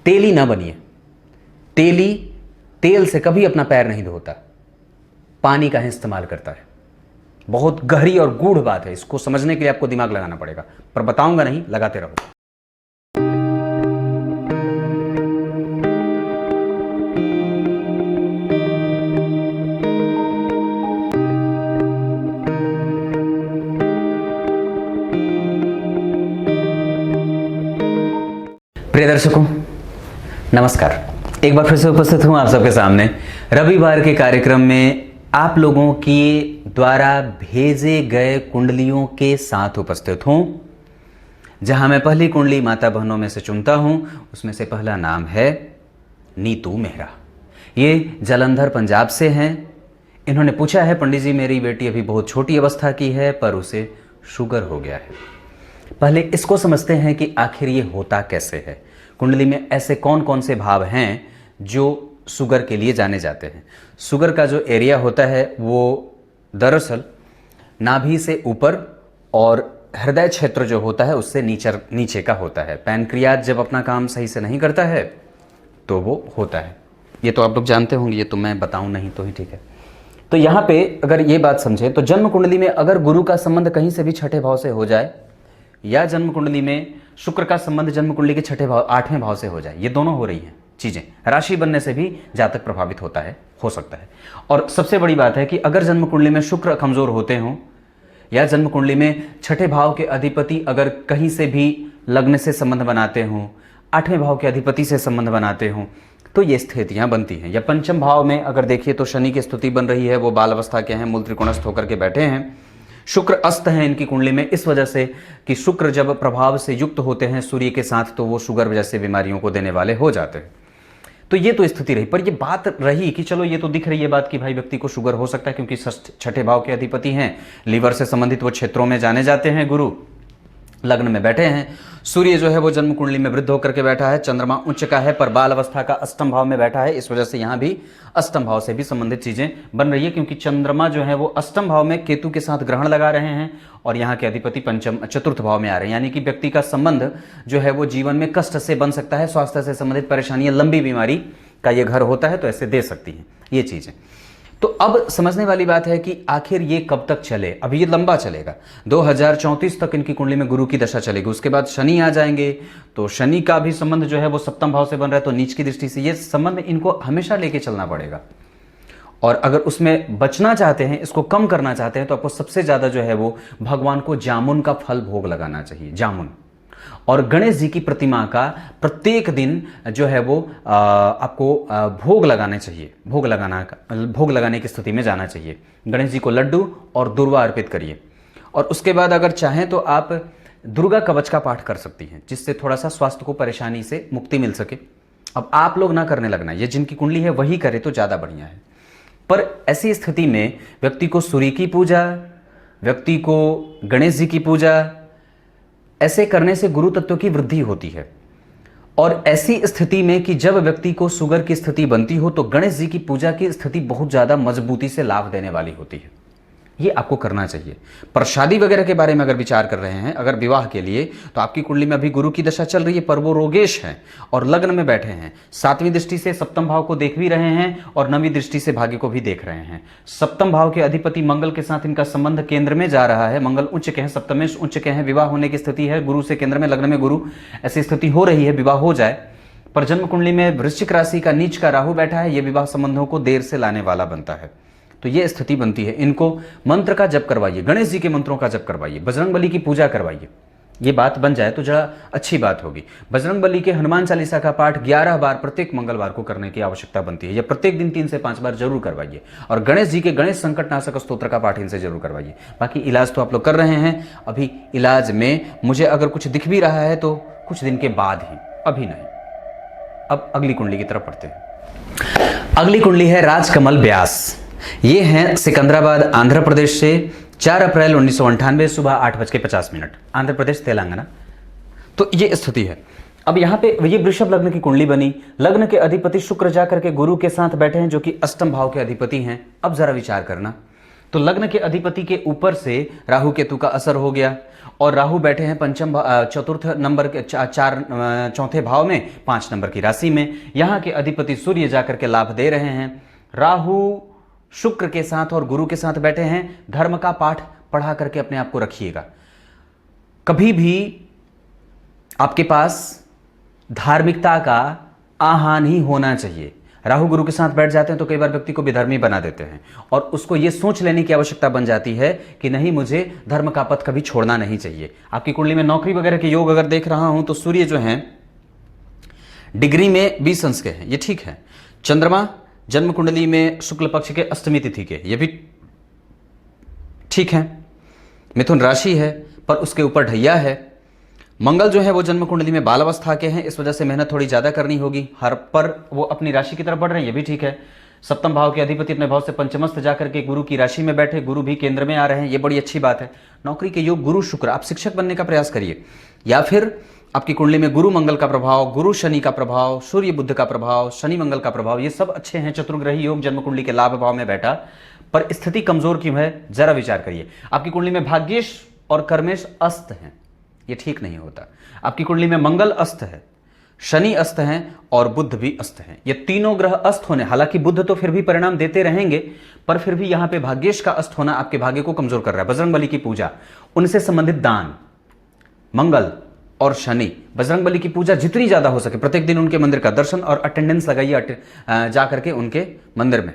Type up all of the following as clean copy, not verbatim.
तेली ना बनिए। तेली तेल से कभी अपना पैर नहीं धोता, पानी का ही इस्तेमाल करता है। बहुत गहरी और गूढ़ बात है, इसको समझने के लिए आपको दिमाग लगाना पड़ेगा, पर बताऊंगा नहीं, लगाते रहो। प्रिय दर्शकों नमस्कार, एक बार फिर से उपस्थित हूं आप सबके सामने रविवार के कार्यक्रम में आप लोगों के द्वारा भेजे गए कुंडलियों के साथ उपस्थित हूं, जहां मैं पहली कुंडली माता बहनों में से चुनता हूं। उसमें से पहला नाम है नीतू मेहरा। ये जालंधर पंजाब से हैं। इन्होंने पूछा है, पंडित जी मेरी बेटी अभी बहुत छोटी अवस्था की है पर उसे शुगर हो गया है। पहले इसको समझते हैं कि आखिर ये होता कैसे है। कुंडली में ऐसे कौन कौन से भाव हैं जो शुगर के लिए जाने जाते हैं। शुगर का जो एरिया होता है वो दरअसल नाभि से ऊपर और हृदय क्षेत्र जो होता है उससे नीचे का होता है। पैनक्रियाज जब अपना काम सही से नहीं करता है तो वो होता है। ये तो आप लोग जानते होंगे, ये तो मैं बताऊं नहीं तो ही ठीक है। तो यहाँ पे अगर ये बात समझे तो जन्म कुंडली में अगर गुरु का संबंध कहीं से भी छठे भाव से हो जाए या जन्म कुंडली में शुक्र का संबंध जन्म कुंडली के छठे भाव 8वें भाव से हो जाए, ये दोनों हो रही हैं चीजें, राशि बनने से भी जातक प्रभावित होता है, हो सकता है। और सबसे बड़ी बात है कि अगर जन्म कुंडली में शुक्र कमजोर होते हों या जन्म कुंडली में छठे भाव के अधिपति अगर कहीं से भी लग्न से संबंध बनाते हों, 8वें भाव के अधिपति से संबंध बनाते हों, तो ये स्थितियां बनती हैं। या पंचम भाव में अगर देखिए तो शनि की स्थिति बन रही है, वो बाल अवस्था के हैं, मूल त्रिकोणस्थ होकर के बैठे हैं। शुक्र अस्त है इनकी कुंडली में, इस वजह से कि शुक्र जब प्रभाव से युक्त होते हैं सूर्य के साथ तो वो शुगर जैसे बीमारियों को देने वाले हो जाते हैं। तो ये तो स्थिति रही। पर ये बात रही कि चलो ये तो दिख रही है बात कि भाई व्यक्ति को शुगर हो सकता है क्योंकि छठे भाव के अधिपति हैं, लीवर से संबंधित वो क्षेत्रों में जाने जाते हैं, गुरु लग्न में बैठे हैं, सूर्य जो है वो जन्म कुंडली में वृद्ध होकर के बैठा है, चंद्रमा उच्च का है पर बाल अवस्था का अष्टम भाव में बैठा है। इस वजह से यहाँ भी अष्टम भाव से भी संबंधित चीजें बन रही है क्योंकि चंद्रमा जो है वो अष्टम भाव में केतु के साथ ग्रहण लगा रहे हैं और यहाँ के अधिपति चतुर्थ भाव में आ रहे हैं। यानी कि व्यक्ति का संबंध जो है वो जीवन में कष्ट से बन सकता है, स्वास्थ्य से संबंधित परेशानियां, लंबी बीमारी का ये घर होता है तो ऐसे दे सकती हैं ये चीजें। तो अब समझने वाली बात है कि आखिर ये कब तक चले। अभी ये लंबा चलेगा, 2034 तक इनकी कुंडली में गुरु की दशा चलेगी। उसके बाद शनि आ जाएंगे तो शनि का भी संबंध जो है वो सप्तम भाव से बन रहा है, तो नीच की दृष्टि से ये संबंध इनको हमेशा लेके चलना पड़ेगा। और अगर उसमें बचना चाहते हैं, इसको कम करना चाहते हैं, तो आपको सबसे ज्यादा जो है वो भगवान को जामुन का फल भोग लगाना चाहिए, जामुन। और गणेश जी की प्रतिमा का प्रत्येक दिन जो है वो आपको भोग लगाने चाहिए, भोग लगाने की स्थिति में जाना चाहिए। गणेश जी को लड्डू और दुर्वा अर्पित करिए। और उसके बाद अगर चाहें तो आप दुर्गा कवच का पाठ कर सकती हैं, जिससे थोड़ा सा स्वास्थ्य को परेशानी से मुक्ति मिल सके। अब आप लोग ना करने लगना, ये जिनकी कुंडली है वही करे तो ज्यादा बढ़िया है। पर ऐसी स्थिति में व्यक्ति को सूर्य की पूजा, व्यक्ति को गणेश जी की पूजा, ऐसे करने से गुरु तत्व की वृद्धि होती है। और ऐसी स्थिति में कि जब व्यक्ति को शुगर की स्थिति बनती हो तो गणेश जी की पूजा की स्थिति बहुत ज्यादा मजबूती से लाभ देने वाली होती है, ये आपको करना चाहिए। पर शादी वगैरह के बारे में अगर विचार कर रहे हैं, अगर विवाह के लिए, तो आपकी कुंडली में अभी गुरु की दशा चल रही है पर वो रोगेश है और लग्न में बैठे हैं। 7वीं दृष्टि से सप्तम भाव को देख भी रहे हैं और 9वीं दृष्टि से भाग्य को भी देख रहे हैं। सप्तम भाव के अधिपति मंगल के साथ इनका संबंध केंद्र में जा रहा है। मंगल उच्च के हैं, सप्तमेश उच्च के हैं, विवाह होने की स्थिति है। गुरु से केंद्र में, लग्न में गुरु, ऐसी स्थिति हो रही है, विवाह हो जाए। पर जन्म कुंडली में वृश्चिक राशि का नीच का राहु बैठा है, यह विवाह संबंधों को देर से लाने वाला बनता है। तो ये स्थिति बनती है। इनको मंत्र का जप करवाइए, गणेश जी के मंत्रों का जप करवाइए, बजरंगबली की पूजा करवाइए। ये बात बन जाए तो जरा अच्छी बात होगी। बजरंगबली के हनुमान चालीसा का पाठ 11 बार प्रत्येक मंगलवार को करने की आवश्यकता बनती है, या प्रत्येक दिन 3 से 5 बार जरूर करवाइए। और गणेश जी के गणेश संकटनाशक स्तोत्र का पाठ इनसे जरूर करवाइए। बाकी इलाज तो आप लोग कर रहे हैं। अभी इलाज में मुझे अगर कुछ दिख भी रहा है तो कुछ दिन के बाद ही, अभी नहीं। अब अगली कुंडली की तरफ पढ़ते हैं। अगली कुंडली है राजकमल व्यास। ये हैं सिकंदराबाद आंध्र प्रदेश से, 4 अप्रैल 1998 सुबह 8:50 आंध्र प्रदेश तेलंगाना। तो ये स्थिति है। अब यहाँ पे ये वृषभ लग्न की कुंडली बनी, लग्न के अधिपति शुक्र जाकर के गुरु के साथ बैठे हैं जो कि अष्टम भाव के अधिपति हैं। अब जरा विचार करना, तो लग्न के अधिपति के ऊपर से राहु केतु का असर हो गया और राहु बैठे हैं चतुर्थ नंबर के चौथे भाव में 5 नंबर की राशि में। यहाँ के अधिपति सूर्य जाकर के लाभ दे रहे हैं। राहु शुक्र के साथ और गुरु के साथ बैठे हैं। धर्म का पाठ पढ़ा करके अपने आप को रखिएगा। कभी भी आपके पास धार्मिकता का आह्वान ही होना चाहिए। राहु गुरु के साथ बैठ जाते हैं तो कई बार व्यक्ति को विधर्मी बना देते हैं और उसको यह सोच लेने की आवश्यकता बन जाती है कि नहीं, मुझे धर्म का पथ कभी छोड़ना नहीं चाहिए। आपकी कुंडली में नौकरी वगैरह के योग अगर देख रहा हूं तो सूर्य जो है डिग्री में 20 अंश के हैं, ये ठीक है। चंद्रमा जन्म कुंडली में शुक्ल पक्ष के अष्टमी तिथि के, ये भी ठीक है। मिथुन राशि है पर उसके ऊपर ढैया है। मंगल जो है वो जन्म कुंडली में बाल अवस्था के हैं, इस वजह से मेहनत थोड़ी ज्यादा करनी होगी। हर पर वो अपनी राशि की तरफ बढ़ रहे हैं, ये भी ठीक है। सप्तम भाव के अधिपति अपने भाव से पंचमस्थ जाकर के गुरु की राशि में बैठे, गुरु भी केंद्र में आ रहे हैं, ये बड़ी अच्छी बात है। नौकरी के योग गुरु शुक्र, आप शिक्षक बनने का प्रयास करिए, या फिर आपकी कुंडली में गुरु मंगल का प्रभाव, गुरु शनि का प्रभाव, सूर्य बुध का प्रभाव, शनि मंगल का प्रभाव, ये सब अच्छे हैं। चतुर्ग्रही योग जन्म कुंडली के लाभ भाव में बैठा, पर स्थिति कमजोर क्यों है जरा विचार करिए। आपकी कुंडली में भाग्येश और कर्मेश अस्त हैं, ये ठीक नहीं होता। आपकी कुंडली में मंगल अस्त है, शनि अस्त हैं और बुध भी अस्त हैं। ये तीनों ग्रह अस्त होने, हालांकि बुध तो फिर भी परिणाम देते रहेंगे, पर फिर भी यहां पे भाग्येश का अस्त होना आपके भाग्य को कमजोर कर रहा है। बजरंगबली की पूजा, उनसे संबंधित दान, मंगल और शनि, बजरंगबली की पूजा जितनी ज्यादा हो सके, प्रत्येक दिन उनके मंदिर का दर्शन और अटेंडेंस लगाइए जाकर के उनके मंदिर में,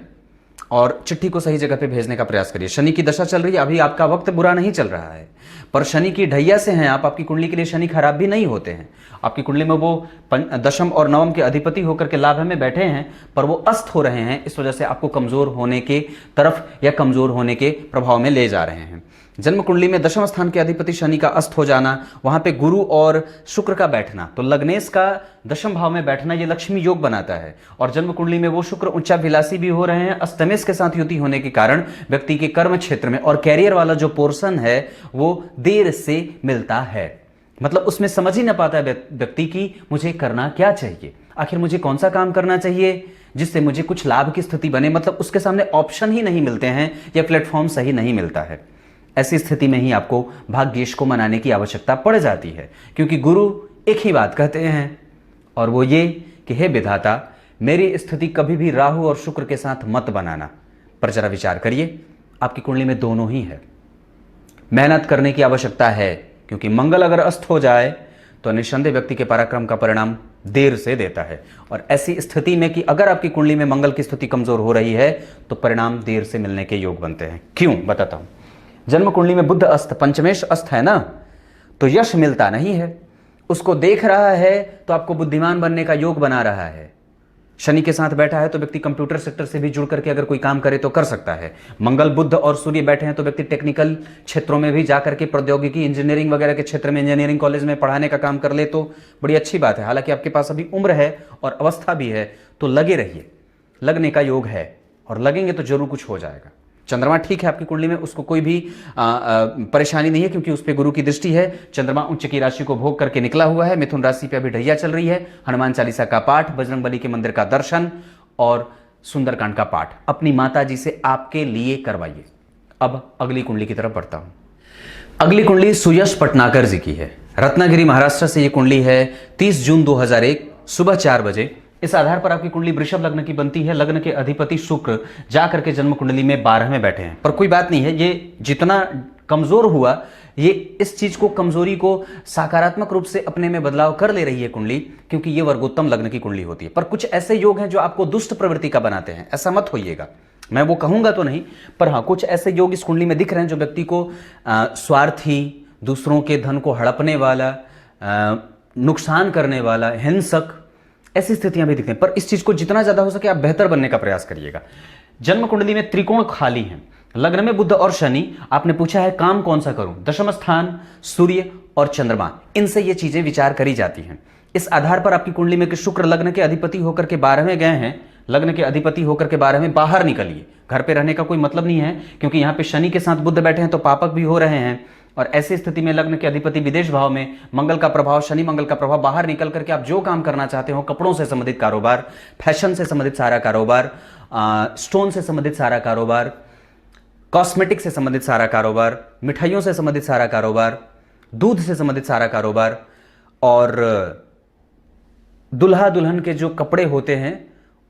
और चिट्ठी को सही जगह पे भेजने का प्रयास करिए। शनि की दशा चल रही है, अभी आपका वक्त बुरा नहीं चल रहा है, पर शनि की ढैया से हैं आप। आपकी कुंडली के लिए शनि खराब भी नहीं होते हैं। आपकी कुंडली में वो दशम और नवम के अधिपति होकर के लाभ में बैठे हैं, पर वो अस्त हो रहे हैं, इस वजह से आपको कमजोर होने के तरफ या कमजोर होने के प्रभाव में ले जा रहे हैं। जन्म कुंडली में दशम स्थान के अधिपति शनि का अस्त हो जाना, वहां पे गुरु और शुक्र का बैठना, तो लग्नेश का दशम भाव में बैठना ये लक्ष्मी योग बनाता है। और जन्म कुंडली में वो शुक्र उच्चाभिलाषी भी हो रहे हैं। अष्टमेश के साथ युति होने के कारण व्यक्ति के कर्म क्षेत्र में और कैरियर वाला जो पोर्शन है वो देर से मिलता है। मतलब उसमें समझ ही ना पाता है व्यक्ति की मुझे करना क्या चाहिए, आखिर मुझे कौन सा काम करना चाहिए जिससे मुझे कुछ लाभ की स्थिति बने। मतलब उसके सामने ऑप्शन ही नहीं मिलते हैं या प्लेटफॉर्म सही नहीं मिलता है। ऐसी स्थिति में ही आपको भाग्येश को मनाने की आवश्यकता पड़ जाती है, क्योंकि गुरु एक ही बात कहते हैं, और वो ये कि हे विधाता, मेरी स्थिति कभी भी राहु और शुक्र के साथ मत बनाना। पर जरा विचार करिए, आपकी कुंडली में दोनों ही है। मेहनत करने की आवश्यकता है, क्योंकि मंगल अगर अस्त हो जाए तो निस्संदेह व्यक्ति के पराक्रम का परिणाम देर से देता है। और ऐसी स्थिति में कि अगर आपकी कुंडली में मंगल की स्थिति कमजोर हो रही है तो परिणाम देर से मिलने के योग बनते हैं। क्यों, बताता हूं। जन्म कुंडली में बुध अस्त, पंचमेश अस्त है ना, तो यश मिलता नहीं है। उसको देख रहा है तो आपको बुद्धिमान बनने का योग बना रहा है। शनि के साथ बैठा है तो व्यक्ति कंप्यूटर सेक्टर से भी जुड़ करके अगर कोई काम करे तो कर सकता है। मंगल बुध और सूर्य बैठे हैं तो व्यक्ति टेक्निकल क्षेत्रों में भी जाकर के प्रौद्योगिकी, इंजीनियरिंग वगैरह के क्षेत्र में, इंजीनियरिंग कॉलेज में पढ़ाने का काम कर ले तो बड़ी अच्छी बात है। हालांकि आपके पास अभी उम्र है और अवस्था भी है, तो लगे रहिए, लगने का योग है और लगेंगे तो जरूर कुछ हो जाएगा। चंद्रमा ठीक है आपकी कुंडली में, उसको कोई भी परेशानी नहीं है, क्योंकि उस पर गुरु की दृष्टि है। चंद्रमा उच्च की राशि को भोग करके निकला हुआ है। मिथुन राशि पे अभी ढैया चल रही है। हनुमान चालीसा का पाठ, बजरंगबली के मंदिर का दर्शन और सुंदरकांड का पाठ अपनी माता जी से आपके लिए करवाइए। अब अगली कुंडली की तरफ बढ़ता हूं। अगली कुंडली सुयश पटनाकर जी की है। रत्नागिरी महाराष्ट्र से ये कुंडली है। 30 जून 2001 सुबह 4 बजे। इस आधार पर आपकी कुंडली वृषभ लग्न की बनती है। लग्न के अधिपति शुक्र जाकर के जन्म कुंडली में 12 में बैठे हैं, पर कोई बात नहीं है। ये जितना कमजोर हुआ, ये इस चीज को, कमजोरी को सकारात्मक रूप से अपने में बदलाव कर ले रही है कुंडली, क्योंकि ये वर्गोत्तम लग्न की कुंडली होती है। पर कुछ ऐसे योग हैं जो आपको दुष्ट प्रवृत्ति का बनाते हैं, ऐसा मत होइएगा। मैं वो कहूंगा तो नहीं, पर हाँ कुछ ऐसे योग इस कुंडली में दिख रहे हैं जो व्यक्ति को स्वार्थी, दूसरों के धन को हड़पने वाला, नुकसान करने वाला, हिंसक, ऐसी स्थितियां भी दिखती हैं। पर इस चीज को जितना ज्यादा हो सके आप बेहतर बनने का प्रयास करिएगा। जन्म कुंडली में त्रिकोण खाली हैं। लग्न में बुध और शनि। आपने पूछा है काम कौन सा करूं, दशम स्थान, सूर्य और चंद्रमा, इनसे ये चीजें विचार करी जाती हैं। इस आधार पर आपकी कुंडली में कि शुक्र लग्न के अधिपति होकर के 12वें गए हैं, लग्न के अधिपति होकर के 12वें, बाहर निकलिए। घर पे रहने का कोई मतलब नहीं है, क्योंकि यहाँ पे शनि के साथ बुध बैठे हैं तो पापक भी हो रहे हैं। और ऐसी स्थिति में लग्न के अधिपति विदेश भाव में, मंगल का प्रभाव, शनि मंगल का प्रभाव, बाहर निकल करके आप जो काम करना चाहते हो, कपड़ों से संबंधित कारोबार, फैशन से संबंधित सारा कारोबार, स्टोन से संबंधित सारा कारोबार, कॉस्मेटिक से संबंधित सारा कारोबार, मिठाइयों से संबंधित सारा कारोबार, दूध से संबंधित सारा कारोबार, और दुल्हा दुल्हन के जो कपड़े होते हैं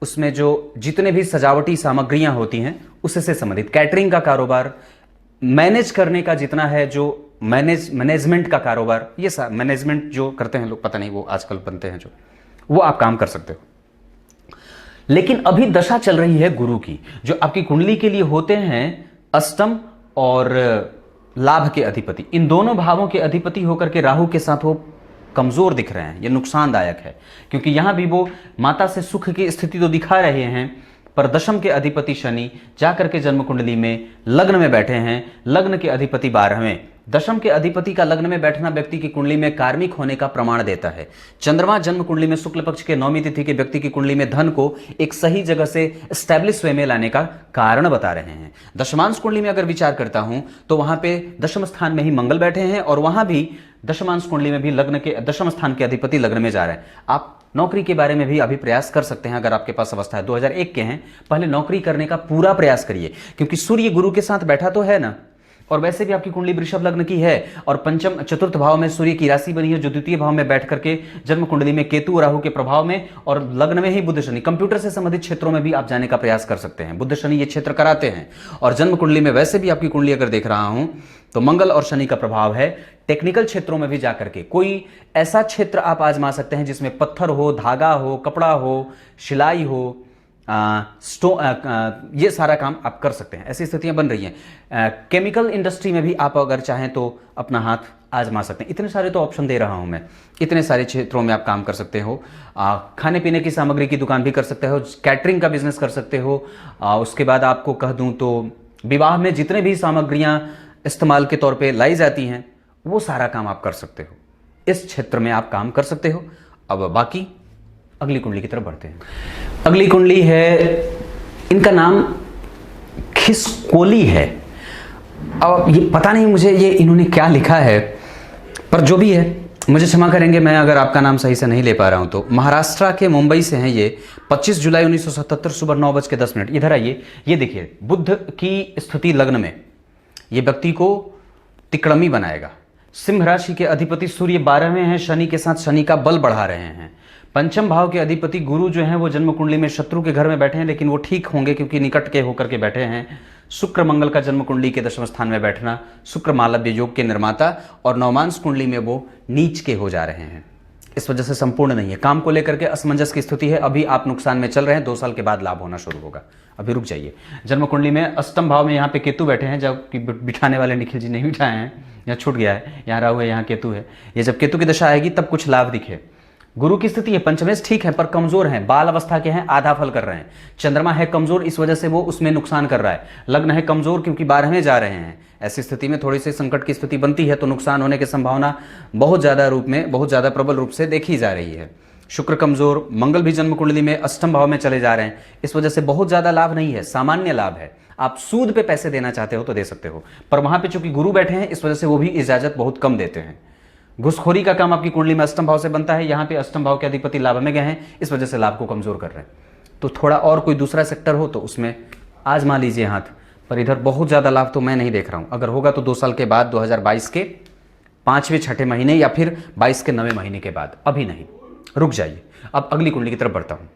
उसमें जो जितने भी सजावटी सामग्रियां होती हैं उससे संबंधित, कैटरिंग का कारोबार, मैनेज करने का जितना है, जो मैनेजमेंट का कारोबार, ये मैनेजमेंट जो करते हैं लोग, पता नहीं वो आजकल बनते हैं जो, वो आप काम कर सकते हो। लेकिन अभी दशा चल रही है गुरु की, जो आपकी कुंडली के लिए होते हैं अष्टम और लाभ के अधिपति। इन दोनों भावों के अधिपति होकर के राहु के साथ वो कमजोर दिख रहे हैं, ये नुकसानदायक है, क्योंकि यहां भी वो माता से सुख की स्थिति तो दिखा रहे हैं, पर दशम के अधिपति शनि जाकर के जन्म कुंडली में लग्न में बैठे हैं। लग्न के अधिपति 12वें, दशम के अधिपति का लग्न में बैठना व्यक्ति की कुंडली में कार्मिक होने का प्रमाण देता है। चंद्रमा जन्म कुंडली में शुक्ल पक्ष के 9वीं तिथि के व्यक्ति की कुंडली में धन को एक सही जगह से स्टैब्लिश वे में लाने का कारण बता रहे हैं। दशमांश कुंडली में अगर विचार करता हूं तो वहां पे दशम स्थान में ही मंगल बैठे हैं, और वहां भी दशमांश कुंडली में भी लग्न के दशम स्थान के अधिपति लग्न में जा रहे हैं। आप नौकरी के बारे में भी अभी प्रयास कर सकते हैं, अगर आपके पास अवस्था है, 2001 के हैं, पहले नौकरी करने का पूरा प्रयास करिए, क्योंकि सूर्य गुरु के साथ बैठा तो है ना, और वैसे भी आपकी कुंडली वृषभ लग्न की है, और पंचम चतुर्थ भाव में सूर्य की राशि बनी है, जो द्वितीय भाव में बैठ करके जन्म कुंडली में केतु राहु के प्रभाव में, और लग्न में ही बुध शनि, कंप्यूटर से संबंधित क्षेत्रों में भी आप जाने का प्रयास कर सकते हैं। बुध शनि ये क्षेत्र कराते हैं। और जन्म कुंडली में वैसे भी आपकी कुंडली अगर देख रहा हूं तो मंगल और शनि का प्रभाव है। टेक्निकल क्षेत्रों में भी जाकर के कोई ऐसा क्षेत्र आप आजमा सकते हैं जिसमें पत्थर हो, धागा हो, कपड़ा हो, सिलाई हो, ये सारा काम आप कर सकते हैं। ऐसी स्थितियां बन रही हैं। केमिकल इंडस्ट्री में भी आप अगर चाहें तो अपना हाथ आजमा सकते हैं। इतने सारे तो ऑप्शन दे रहा हूं मैं, इतने सारे क्षेत्रों में आप काम कर सकते हो। खाने पीने की सामग्री की दुकान भी कर सकते हो, कैटरिंग का बिजनेस कर सकते हो। उसके बाद आपको कह दूं तो विवाह में जितने भी सामग्रियां इस्तेमाल के तौर पे लाई जाती हैं वो सारा काम आप कर सकते हो। इस क्षेत्र में आप काम कर सकते हो। अब बाकी अगली कुंडली की तरफ बढ़ते हैं। अगली कुंडली है, इनका नाम खिसकोली है। अब ये पता नहीं मुझे ये इन्होंने क्या लिखा है, पर जो भी है मुझे क्षमा करेंगे मैं अगर आपका नाम सही से नहीं ले पा रहा हूं तो। महाराष्ट्र के मुंबई से हैं ये। 25 जुलाई 1977 सुबह 9:10। इधर आइए, ये देखिए बुध की स्थिति लग्न में ये व्यक्ति को तिकड़मी बनाएगा। सिंह राशि के अधिपति सूर्य 12वें हैं, शनि के साथ शनि का बल बढ़ा रहे हैं। पंचम भाव के अधिपति गुरु जो हैं वो जन्म कुंडली में शत्रु के घर में बैठे हैं, लेकिन वो ठीक होंगे क्योंकि निकट के होकर के बैठे हैं। शुक्र मंगल का जन्म कुंडली के दशम स्थान में बैठना, शुक्र मालव्य योग के निर्माता, और नवमांश कुंडली में वो नीच के हो जा रहे हैं, इस वजह से संपूर्ण नहीं है। काम को लेकर के असमंजस की स्थिति है, अभी आप नुकसान में चल रहे हैं, 2 साल के बाद लाभ होना शुरू होगा, अभी रुक जाइए। जन्म कुंडली में अष्टम भाव में यहाँ पे केतु बैठे हैं, जब बिठाने वाले निखिल जी नहीं बिठाए हैं, यहाँ छूट गया है, यहाँ राहु है, यहाँ केतु है। ये जब केतु की दशा आएगी तब कुछ लाभ दिखे। गुरु की स्थिति है पंचमेश ठीक है, पर कमजोर है, बाल अवस्था के हैं, आधा फल कर रहे हैं। चंद्रमा है कमजोर, इस वजह से वो उसमें नुकसान कर रहा है। लग्न है कमजोर क्योंकि 12वें जा रहे हैं। ऐसी स्थिति में थोड़ी सी संकट की स्थिति बनती है, तो नुकसान होने की संभावना बहुत ज्यादा प्रबल रूप से देखी जा रही है। शुक्र कमजोर, मंगल भी जन्म कुंडली में अष्टम भाव में चले जा रहे हैं, इस वजह से बहुत ज्यादा लाभ नहीं है, सामान्य लाभ है। आप सूद पे पैसे देना चाहते हो तो दे सकते हो, पर वहां पे चूंकि गुरु बैठे हैं इस वजह से वो भी इजाजत बहुत कम देते हैं। घुसखोरी का काम आपकी कुंडली में अष्टम भाव से बनता है, यहाँ पे अष्टम भाव के अधिपति लाभ में गए हैं, इस वजह से लाभ को कमजोर कर रहे हैं। तो थोड़ा और कोई दूसरा सेक्टर हो तो उसमें आजमा लीजिए हाथ, पर इधर बहुत ज्यादा लाभ तो मैं नहीं देख रहा हूं। अगर होगा तो 2 साल के बाद, 2022 के 5वें-6ठे महीने या फिर 22 के 9वें महीने के बाद, अभी नहीं, रुक जाइए। अब अगली कुंडली की तरफ बढ़ता हूं।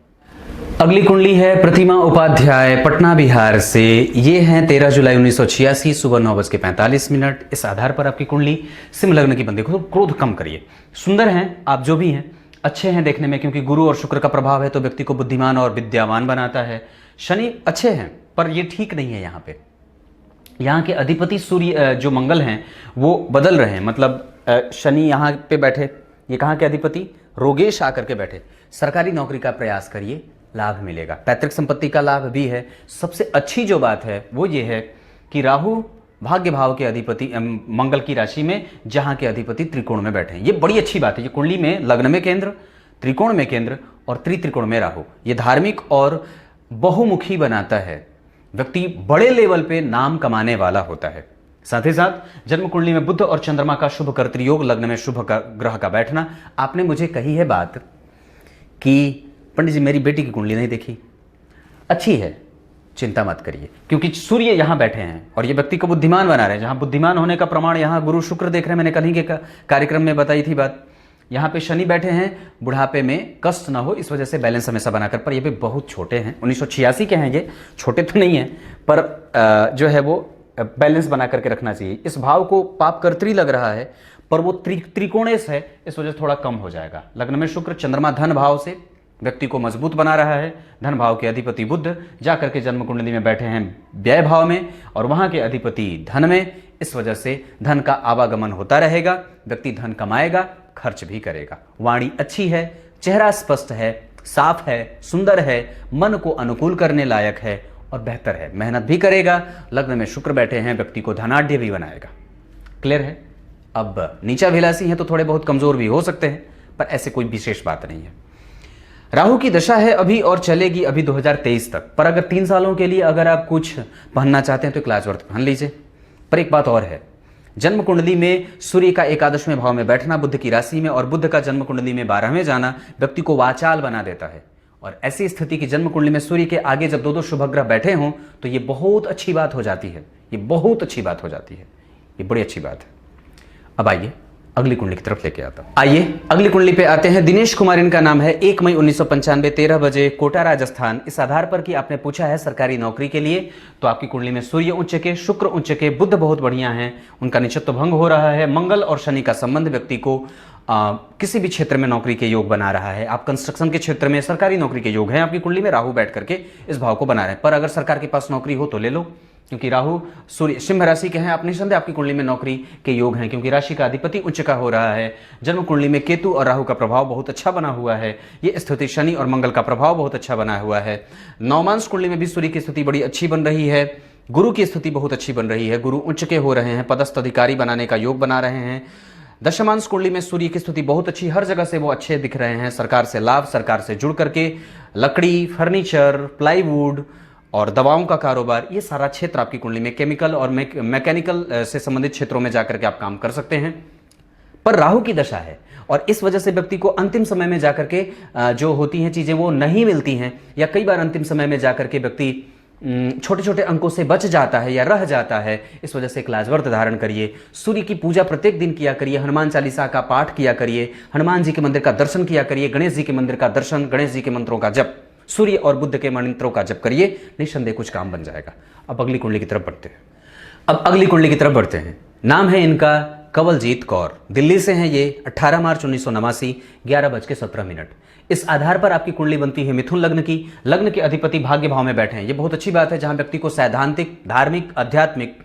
अगली कुंडली है प्रतिमा उपाध्याय, पटना बिहार से। ये हैं 13 जुलाई 1986 सुबह 9:45। इस आधार पर आपकी कुंडली सिंह लग्न की बनती है। क्रोध कम करिए, सुंदर हैं आप जो भी हैं, अच्छे हैं देखने में, क्योंकि गुरु और शुक्र का प्रभाव है तो व्यक्ति को बुद्धिमान और विद्यावान बनाता है। शनि अच्छे हैं, पर ये ठीक नहीं है। यहाँ पे यहाँ के अधिपति सूर्य जो मंगल हैं वो बदल रहे हैं, मतलब शनि यहाँ पे बैठे, ये कहाँ के अधिपति रोगेश आकर के बैठे। सरकारी नौकरी का प्रयास करिए, लाभ मिलेगा। पैतृक संपत्ति का लाभ भी है। सबसे अच्छी जो बात है वो ये है कि राहु भाग्य भाव के अधिपति मंगल की राशि में, जहां के अधिपति त्रिकोण में बैठे हैं, ये बड़ी अच्छी बात है। ये कुंडली में लग्न में केंद्र, त्रिकोण में केंद्र और त्रित्रिकोण में राहु, ये धार्मिक और बहुमुखी बनाता है। व्यक्ति बड़े लेवल पे नाम कमाने वाला होता है। साथ ही साथ जन्म कुंडली में बुध और चंद्रमा का शुभ कर्तृयोग, लग्न में शुभ ग्रह का बैठना। आपने मुझे कही है बात कि पंडित जी मेरी बेटी की कुंडली नहीं देखी, अच्छी है, चिंता मत करिए, क्योंकि सूर्य यहाँ बैठे हैं और ये व्यक्ति को बुद्धिमान बना रहे हैं। जहाँ बुद्धिमान होने का प्रमाण यहाँ गुरु शुक्र देख रहे हैं, मैंने कल ही के कार्यक्रम में बताई थी बात। यहाँ पे शनि बैठे हैं, बुढ़ापे में कष्ट ना हो इस वजह से बैलेंस हमेशा बनाकर, पर ये भी बहुत छोटे हैं, 1986 के हैं ये, छोटे तो नहीं हैं, पर जो है वो बैलेंस बना करके रखना चाहिए। इस भाव को पाप कर्त्री लग रहा है, पर वो त्रिकोणेश है, इस वजह से थोड़ा कम हो जाएगा। लग्न में शुक्र, चंद्रमा धन भाव से व्यक्ति को मजबूत बना रहा है। धन भाव के अधिपति बुध जाकर के जन्म कुंडली में बैठे हैं व्यय भाव में, और वहां के अधिपति धन में, इस वजह से धन का आवागमन होता रहेगा। व्यक्ति धन कमाएगा, खर्च भी करेगा। वाणी अच्छी है, चेहरा स्पष्ट है, साफ है, सुंदर है, मन को अनुकूल करने लायक है और बेहतर है। मेहनत भी करेगा। लग्न में शुक्र बैठे हैं, व्यक्ति को धनाढ़ भी बनाएगा। क्लियर है? अब नीचाभिलाषी हैं तो थोड़े बहुत कमजोर भी हो सकते हैं, पर ऐसे कोई विशेष बात नहीं है। राहु की दशा है अभी और चलेगी अभी 2023 तक, पर अगर 3 सालों के लिए अगर आप कुछ पहनना चाहते हैं तो क्लास वर्थ पहन लीजिए। पर एक बात और है, जन्म कुंडली में सूर्य का 11वें भाव में बैठना, बुध की राशि में, और बुध का जन्म कुंडली में 12वें जाना व्यक्ति को वाचाल बना देता है। और ऐसी स्थिति की जन्म कुंडली में सूर्य के आगे जब 2 शुभ ग्रह बैठे हों तो ये बहुत अच्छी बात हो जाती है। ये बहुत अच्छी बात हो जाती है, ये बड़ी अच्छी बात है। अब आइए अगली कुंडली की तरफ लेके आता हूं। आइए अगली कुंडली पे आते हैं। दिनेश कुमार इनका नाम है। 1 मई 1995, 13 बजे, कोटा राजस्थान। इस आधार पर कि आपने पूछा है सरकारी नौकरी के लिए, तो आपकी कुंडली में सूर्य उच्च के, शुक्र उच्च के, बुध बहुत बढ़िया हैं, उनका निचत्व भंग हो रहा है। मंगल और शनि का संबंध व्यक्ति को किसी भी क्षेत्र में नौकरी के योग बना रहा है। आप कंस्ट्रक्शन के क्षेत्र में सरकारी नौकरी के योग हैं। आपकी कुंडली में राहु बैठ करके इस भाव को बना रहे हैं। पर अगर सरकार के पास नौकरी हो तो ले लो, क्योंकि राहु सूर्य सिंह राशि के हैं। आप निसंदेह आपकी कुंडली में नौकरी के योग हैं, क्योंकि राशि का अधिपति उच्च का हो रहा है। जन्म कुंडली में केतु और राहु का प्रभाव बहुत अच्छा बना हुआ है। ये स्थिति शनि और मंगल का प्रभाव बहुत अच्छा बना हुआ है। नवमांश कुंडली में भी सूर्य की स्थिति बड़ी अच्छी बन रही है। गुरु की स्थिति बहुत अच्छी बन रही है। गुरु उच्च के हो रहे हैं, पदस्थ अधिकारी बनाने का योग बना रहे हैं। दशमांश कुंडली में सूर्य की स्थिति बहुत अच्छी, हर जगह से वो अच्छे दिख रहे हैं। सरकार से लाभ, सरकार से जुड़ करके लकड़ी, फर्नीचर, प्लाईवुड और दवाओं का कारोबार, ये सारा क्षेत्र आपकी कुंडली में केमिकल और मैकेनिकल से संबंधित क्षेत्रों में जाकर के आप काम कर सकते हैं। पर राहु की दशा है और इस वजह से व्यक्ति को अंतिम समय में जाकर के जो होती हैं चीजें वो नहीं मिलती हैं, या कई बार अंतिम समय में जाकर के व्यक्ति छोटे छोटे अंकों से बच जाता है या रह जाता है। इस वजह से क्लासवर्त धारण करिए। सूर्य की पूजा प्रत्येक दिन किया करिए। हनुमान चालीसा का पाठ किया करिए। हनुमान जी के मंदिर का दर्शन किया करिए। गणेश जी के मंदिर का दर्शन, गणेश जी के मंत्रों का जप, सूर्य और बुध के मंत्रों का जप करिए, निस्संदेह कुछ काम बन जाएगा। अब अगली कुंडली की तरफ बढ़ते हैं। नाम है इनका कंवलजीत कौर। दिल्ली से हैं ये। 18 मार्च 1989, 11:17। इस आधार पर आपकी कुंडली बनती है मिथुन लग्न की। लग्न के अधिपति भाग्य भाव में बैठे हैं। ये बहुत अच्छी बात है, जहां व्यक्ति को सैद्धांतिक, धार्मिक, आध्यात्मिक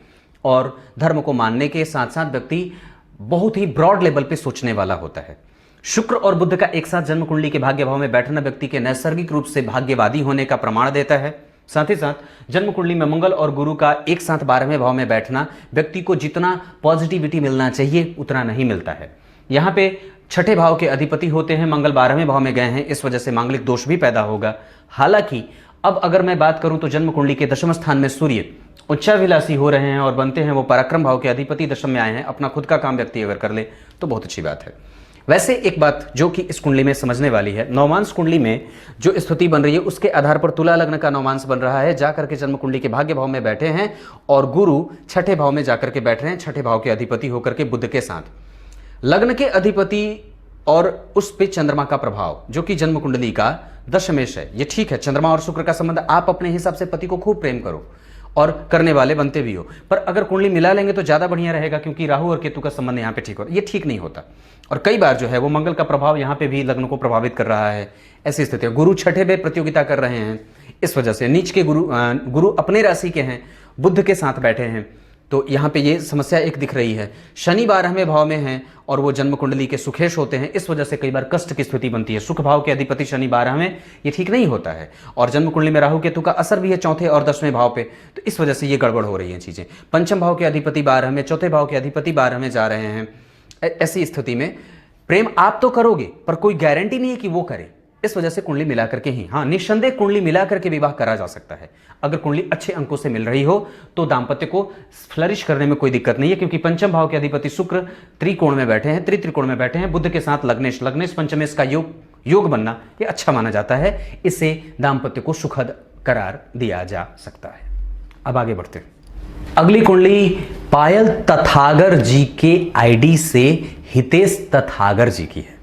और धर्म को मानने के साथ साथ व्यक्ति बहुत ही ब्रॉड लेवल पे सोचने वाला होता है। शुक्र और बुध का एक साथ जन्म कुंडली के भाग्य भाव में बैठना व्यक्ति के नैसर्गिक रूप से भाग्यवादी होने का प्रमाण देता है। साथ ही साथ जन्म कुंडली में मंगल और गुरु का एक साथ 12वें भाव में बैठना व्यक्ति को जितना पॉजिटिविटी मिलना चाहिए उतना नहीं मिलता है। यहाँ पे 6ठे भाव के अधिपति होते हैं, मंगल 12वें भाव में गए हैं, इस वजह से मांगलिक दोष भी पैदा होगा। हालांकि अब अगर मैं बात करूं तो जन्म कुंडली के 10वें स्थान में सूर्य उच्चाभिलाषी हो रहे हैं और बनते हैं वो पराक्रम भाव के अधिपति, 10 में आए हैं। अपना खुद का काम व्यक्ति अगर कर ले तो बहुत अच्छी बात है। वैसे एक बात जो कि इस कुंडली में समझने वाली है, नवमांश कुंडली में जो स्थिति बन रही है उसके आधार पर तुला लग्न का नवमांश बन रहा है, जाकर के जन्म कुंडली के भाग्य भाव में बैठे हैं और गुरु 6ठे भाव में जाकर के बैठ रहे हैं, 6ठे भाव के अधिपति होकर के बुध के साथ। लग्न के अधिपति और उस पे चंद्रमा का प्रभाव जो कि जन्म कुंडली का दशमेश है। ये ठीक है, चंद्रमा और शुक्र का संबंध, आप अपने हिसाब से पति को खूब प्रेम करो और करने वाले बनते भी हो, पर अगर कुंडली मिला लेंगे तो ज्यादा बढ़िया रहेगा, क्योंकि राहु और केतु का संबंध यहाँ पे ठीक हो, ये ठीक नहीं होता। और कई बार जो है वो मंगल का प्रभाव यहाँ पे भी लग्न को प्रभावित कर रहा है। ऐसी स्थिति है, गुरु 6ठे में प्रतियोगिता कर रहे हैं, इस वजह से नीच के गुरु अपने राशि के हैं, बुध के साथ बैठे हैं, तो यहाँ पे ये समस्या एक दिख रही है। शनि 12वें भाव में हैं और वो जन्म कुंडली के सुखेश होते हैं, इस वजह से कई बार कष्ट की स्थिति बनती है। सुख भाव के अधिपति शनि 12वें, ये ठीक नहीं होता है। और जन्म कुंडली में राहु केतु का असर भी है 4थे और 10वें भाव पे, तो इस वजह से ये गड़बड़ हो रही है चीजें। पंचम भाव के अधिपति 12वें, 4थे भाव के अधिपति 12वें जा रहे हैं। ऐसी स्थिति में प्रेम आप तो करोगे पर कोई गारंटी नहीं है कि वो करे, इस वजह से कुंडली मिला करके ही, हाँ निस्संदेह कुंडली मिला करके विवाह करा जा सकता है। अगर कुंडली अच्छे अंकों से मिल रही हो तो दाम्पत्य को फ्लरिश करने में कोई दिक्कत नहीं है, क्योंकि पंचम भाव के अधिपति शुक्र त्रिकोण में बैठे हैं, त्रिकोण में बैठे हैं, बुध के साथ लग्नेश पंचमेश का योग बनना ये अच्छा माना जाता है। इससे दाम्पत्य को सुखद करार दिया जा सकता है। अब आगे बढ़ते हैं। अगली कुंडली पायल तथागर जी के आईडी से हितेश तथागर जी की है।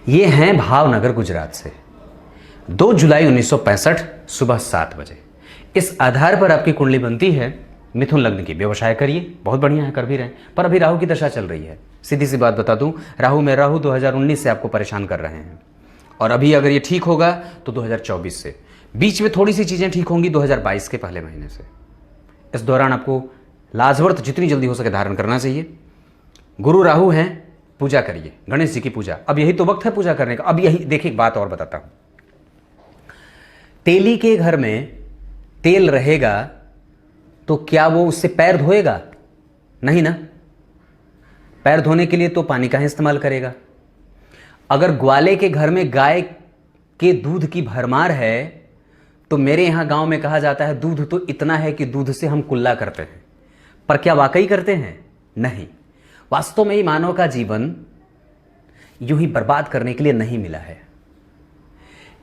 ये हैं भावनगर गुजरात से। 2 जुलाई 1965 सुबह 7 बजे। इस आधार पर आपकी कुंडली बनती है मिथुन लग्न की। व्यवसाय करिए, बहुत बढ़िया है, कर भी रहे हैं, पर अभी राहु की दशा चल रही है। सीधी सी बात बता दूं, राहु 2019 से आपको परेशान कर रहे हैं, और अभी अगर ये ठीक होगा तो 2024 से। बीच में थोड़ी सी चीजें ठीक होंगी 2022 के पहले महीने से। इस दौरान आपको लाजवर्थ जितनी जल्दी हो सके धारण करना चाहिए। गुरु राहु हैं, पूजा करिए, गणेश जी की पूजा। अब यही तो वक्त है पूजा करने का। अब यही देखिए, एक बात और बताता हूं। तेली के घर में तेल रहेगा तो क्या वो उससे पैर धोएगा? नहीं ना। पैर धोने के लिए तो पानी का ही इस्तेमाल करेगा। अगर ग्वाले के घर में गाय के दूध की भरमार है तो मेरे यहां गांव में कहा जाता है दूध तो इतना है कि दूध से हम कुल्ला करते हैं। पर क्या वाकई करते हैं? नहीं। वास्तव में ही मानव का जीवन यूं ही बर्बाद करने के लिए नहीं मिला है।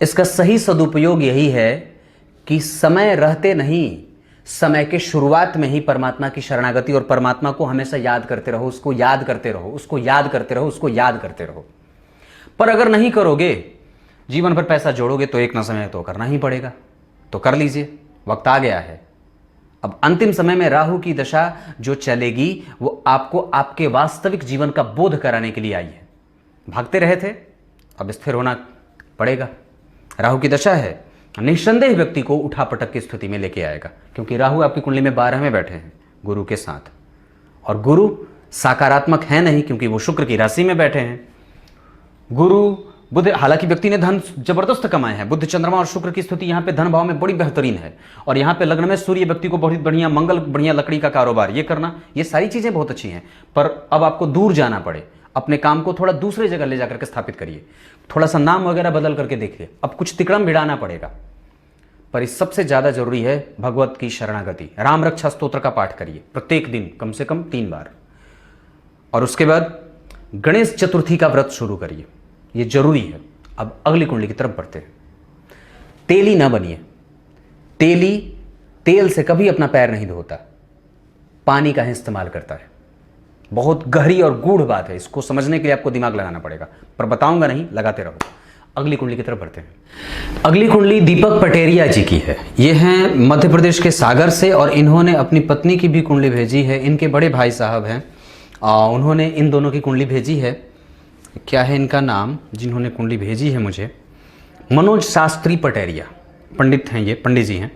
इसका सही सदुपयोग यही है कि समय रहते नहीं, समय के शुरुआत में ही परमात्मा की शरणागति और परमात्मा को हमेशा याद करते रहो, उसको याद करते रहो, उसको याद करते रहो, उसको याद करते रहो। पर अगर नहीं करोगे, जीवन भर पैसा जोड़ोगे तो एक ना समय तो करना ही पड़ेगा। तो कर लीजिए, वक्त आ गया है। अब अंतिम समय में राहु की दशा जो चलेगी वो आपको आपके वास्तविक जीवन का बोध कराने के लिए आई है। भागते रहे थे, अब स्थिर होना पड़ेगा। राहु की दशा है, निस्संदेह व्यक्ति को उठापटक की स्थिति में लेके आएगा, क्योंकि राहु आपकी कुंडली में 12 में बैठे हैं गुरु के साथ, और गुरु सकारात्मक है नहीं क्योंकि वो शुक्र की राशि में बैठे हैं। गुरु बुध, हालांकि व्यक्ति ने धन जबरदस्त कमाए हैं। बुध, चंद्रमा और शुक्र की स्थिति यहाँ पे धन भाव में बड़ी बेहतरीन है, और यहाँ पे लग्न में सूर्य व्यक्ति को बहुत बढ़िया, मंगल बढ़िया, लकड़ी का कारोबार ये करना, ये सारी चीजें बहुत अच्छी हैं। पर अब आपको दूर जाना पड़े, अपने काम को थोड़ा दूसरे जगह ले जाकर के स्थापित करिए, थोड़ा सा नाम वगैरह बदल करके देखिए, अब कुछ तिकड़म भिड़ाना पड़ेगा। पर इस सबसे ज्यादा जरूरी है भगवत की शरणागति। राम रक्षा स्तोत्र का पाठ करिए प्रत्येक दिन कम से कम 3 बार, और उसके बाद गणेश चतुर्थी का व्रत शुरू करिए, ये जरूरी है। अब अगली कुंडली की तरफ बढ़ते हैं। तेली ना बनिए। तेली तेल से कभी अपना पैर नहीं धोता, पानी का ही इस्तेमाल करता है। बहुत गहरी और गूढ़ बात है, इसको समझने के लिए आपको दिमाग लगाना पड़ेगा, पर बताऊंगा नहीं, लगाते रहो। अगली कुंडली की तरफ बढ़ते हैं। अगली कुंडली दीपक पटेरिया जी की है। ये हैं मध्य प्रदेश के सागर से, और इन्होंने अपनी पत्नी की भी कुंडली भेजी है। इनके बड़े भाई साहब हैं, उन्होंने इन दोनों की कुंडली भेजी है। क्या है इनका नाम, जिन्होंने कुंडली भेजी है मुझे? मनोज शास्त्री पटेरिया। पंडित हैं ये, पंडित जी हैं,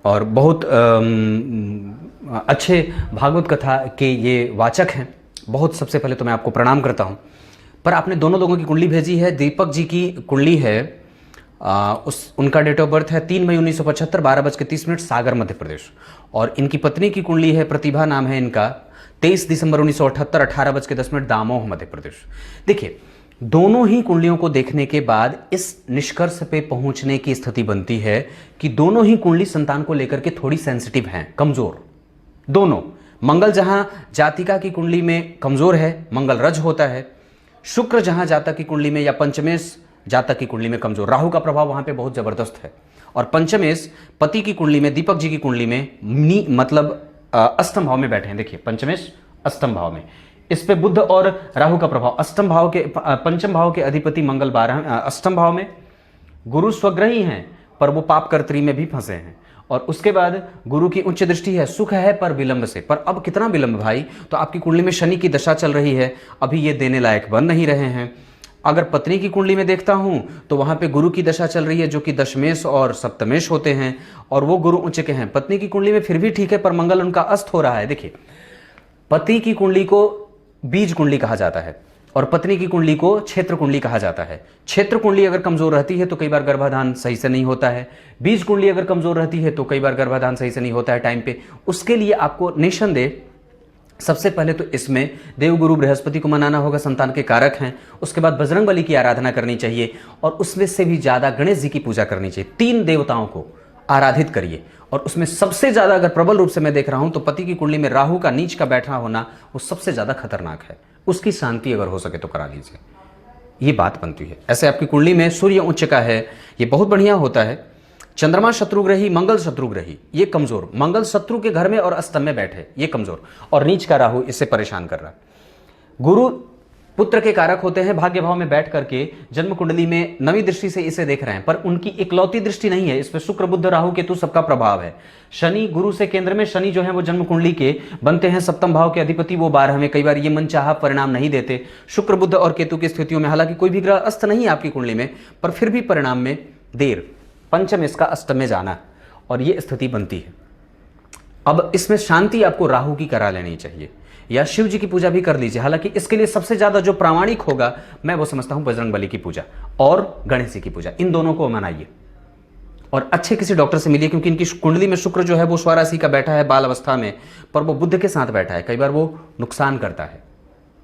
और बहुत अच्छे भागवत कथा के ये वाचक हैं। बहुत, सबसे पहले तो मैं आपको प्रणाम करता हूं। पर आपने दोनों लोगों की कुंडली भेजी है। दीपक जी की कुंडली है, उनका डेट ऑफ बर्थ है 3 मई 1975, 12:30 सागर मध्य प्रदेश, और इनकी पत्नी की कुंडली है, प्रतिभा नाम है इनका, 23 दिसंबर 1978, 18:10 दामोह मध्य प्रदेश। देखिए, दोनों ही कुंडलियों को देखने के बाद इस निष्कर्ष पे पहुंचने की स्थिति बनती है कि दोनों ही कुंडली संतान को लेकर के थोड़ी सेंसिटिव हैं, कमजोर। दोनों, मंगल जहां जातिका की कुंडली में कमजोर है, मंगल रज होता है। शुक्र जहां जातक की कुंडली में या पंचमेश जातक की कुंडली में कमजोर, राहु का प्रभाव वहां पे बहुत जबरदस्त है। और पंचमेश पति की कुंडली में, दीपक जी की कुंडली में मतलब अष्टम भाव में बैठे हैं। देखिए, पंचमेश अष्टम भाव में, इस पे बुध और राहु का प्रभाव। अष्टम भाव के, पंचम भाव के अधिपति मंगल 12 अष्टम भाव में। गुरु स्वग्रही हैं पर वो पाप कर्त्री में भी फंसे हैं। और उसके बाद गुरु की उच्च दृष्टि है, सुख है पर विलंब से। पर अब कितना विलंब भाई? तो आपकी कुंडली में शनि की दशा चल रही है, अभी ये देने लायक बन नहीं रहे हैं। अगर पत्नी की कुंडली में देखता हूं तो वहां पे गुरु की दशा चल रही है, जो कि दशमेश और सप्तमेश होते हैं, और वो गुरु उच्च के हैं। पत्नी की कुंडली में फिर भी ठीक है, पर मंगल उनका अस्त हो रहा है। देखिए, पति की कुंडली को बीज कुंडली कहा जाता है, और पत्नी की कुंडली को क्षेत्र कुंडली कहा जाता है। क्षेत्र कुंडली अगर कमजोर रहती है तो कई बार गर्भाधान सही से नहीं होता है। बीज कुंडली अगर कमजोर रहती है तो कई बार गर्भाधान सही से नहीं होता है टाइम पे। उसके लिए आपको निस्संदेह सबसे पहले तो इसमें देवगुरु बृहस्पति को मनाना होगा, संतान के कारक हैं। उसके बाद बजरंगबली की आराधना करनी चाहिए, और उसमें से भी ज्यादा गणेश जी की पूजा करनी चाहिए। 3 देवताओं को आराधित करिए। और उसमें सबसे ज्यादा अगर प्रबल रूप से मैं देख रहा हूं तो पति की कुंडली में राहु का नीच का बैठना होना वो सबसे ज्यादा खतरनाक है। उसकी शांति अगर हो सके तो करा लीजिए, ये बात बनती है। ऐसे आपकी कुंडली में सूर्य उच्च का है, ये बहुत बढ़िया होता है। चंद्रमा शत्रुग्रही, मंगल शत्रुग्रही, ये कमजोर, मंगल शत्रु के घर में और अष्टम में बैठे, ये कमजोर, और नीच का राहु इससे परेशान कर रहा है। गुरु पुत्र के कारक होते हैं, भाग्य भाव में बैठ करके जन्म कुंडली में नवी दृष्टि से इसे देख रहे हैं, पर उनकी इकलौती दृष्टि नहीं है, इस पर शुक्र बुध राहु केतु सबका प्रभाव है। शनि गुरु से केंद्र में, शनि जो है वो जन्म कुंडली के बनते हैं सप्तम भाव के अधिपति, वो 12 में, कई बार ये मनचाहा परिणाम नहीं देते। शुक्र बुध और केतु की स्थितियों में हालांकि कोई भी ग्रह अस्त नहीं है आपकी कुंडली में, पर फिर भी परिणाम में देर, पंचम इसका अष्टम में जाना, और ये स्थिति बनती है। अब इसमें शांति आपको राहु की करा लेनी चाहिए, या शिव जी की पूजा भी कर लीजिए। हालांकि इसके लिए सबसे ज्यादा जो प्रामाणिक होगा मैं वो समझता हूं बजरंगबली की पूजा और गणेश जी की पूजा, इन दोनों को मनाइए और अच्छे किसी डॉक्टर से मिलिए, क्योंकि इनकी कुंडली में शुक्र जो है वो स्वराशि का बैठा है बाल अवस्था में, पर वो बुध के साथ बैठा है, कई बार वो नुकसान करता है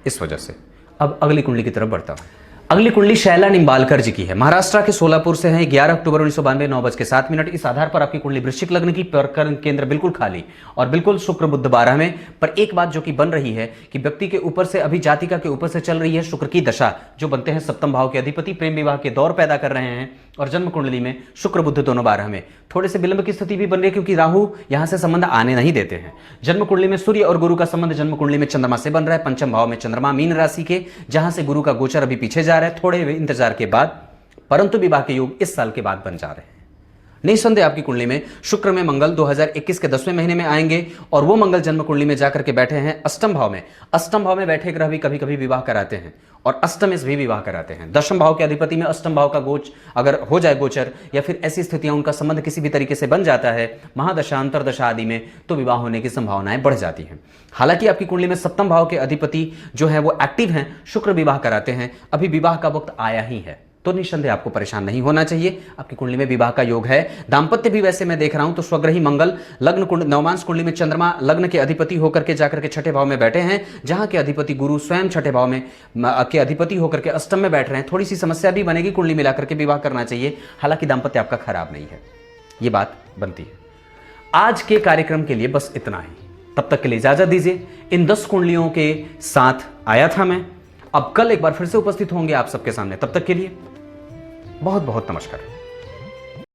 इस वजह से। अब अगली कुंडली की तरफ बढ़ता हूं। अगली कुंडली शैला निम्बालकर जी की है, महाराष्ट्र के सोलापुर से है, 11 अक्टूबर 1992 9:07। इस आधार पर आपकी कुंडली वृश्चिक लग्न की, पर केंद्र बिल्कुल खाली और बिल्कुल शुक्र बुध 12 में। पर एक बात जो कि बन रही है कि व्यक्ति के ऊपर से, अभी जातिका के ऊपर से चल रही है शुक्र की दशा, जो बनते हैं सप्तम भाव के अधिपति, प्रेम विवाह के दौर पैदा कर रहे हैं, और जन्म कुंडली में शुक्र बुध दोनों 12 में। थोड़े से विलंब की स्थिति भी बन रही है, क्योंकि राहु यहां से संबंध आने नहीं देते हैं। जन्म कुंडली में सूर्य और गुरु का संबंध जन्म कुंडली में चंद्रमा से बन रहा है, पंचम भाव में चंद्रमा मीन राशि के, जहां से गुरु का गोचर अभी पीछे जा रहा है, थोड़े इंतजार के बाद, परंतु विवाह के योग इस साल के बाद बन जा रहे हैं। निसंदेह आपकी कुंडली में शुक्र में मंगल 2021 के 10वें महीने में आएंगे, और वो मंगल जन्म कुंडली में जाकर के बैठे हैं अष्टम भाव में। अष्टम भाव में बैठे ग्रह भी कभी कभी विवाह कराते हैं, और अष्टम भी विवाह कराते हैं। दशम भाव के अधिपति में अष्टम भाव का गोच अगर हो जाए गोचर, या फिर ऐसी स्थितियां उनका संबंध किसी भी तरीके से बन जाता है महादशा अंतरदशा आदि में, तो विवाह होने की संभावनाएं बढ़ जाती हैं। हालांकि आपकी कुंडली में सप्तम भाव के अधिपति जो है वो एक्टिव हैं, शुक्र विवाह कराते हैं, अभी विवाह का वक्त आया ही है, तो निस्संदेह आपको परेशान नहीं होना चाहिए। आपकी कुंडली में विवाह का योग है। दाम्पत्य भी वैसे मैं देख रहा हूं तो स्वग्रही मंगल लग्न कुंड नवमांश कुंडली में चंद्रमा लग्न के अधिपति होकर के जाकर के छठे भाव में बैठे हैं, जहां के अधिपति गुरु स्वयं छठे भाव में के अधिपति होकर के अष्टम में बैठ रहे हैं। थोड़ी सी समस्या भी बनेगी, कुंडली मिलाकर के विवाह करना चाहिए, हालांकि दाम्पत्य आपका खराब नहीं है, ये बात बनती है। आज के कार्यक्रम के लिए बस इतना ही, तब तक के लिए इजाजत दीजिए। इन 10 कुंडलियों के साथ आया था मैं, अब कल एक बार फिर से उपस्थित होंगे आप सबके सामने, तब तक के लिए बहुत बहुत नमस्कार।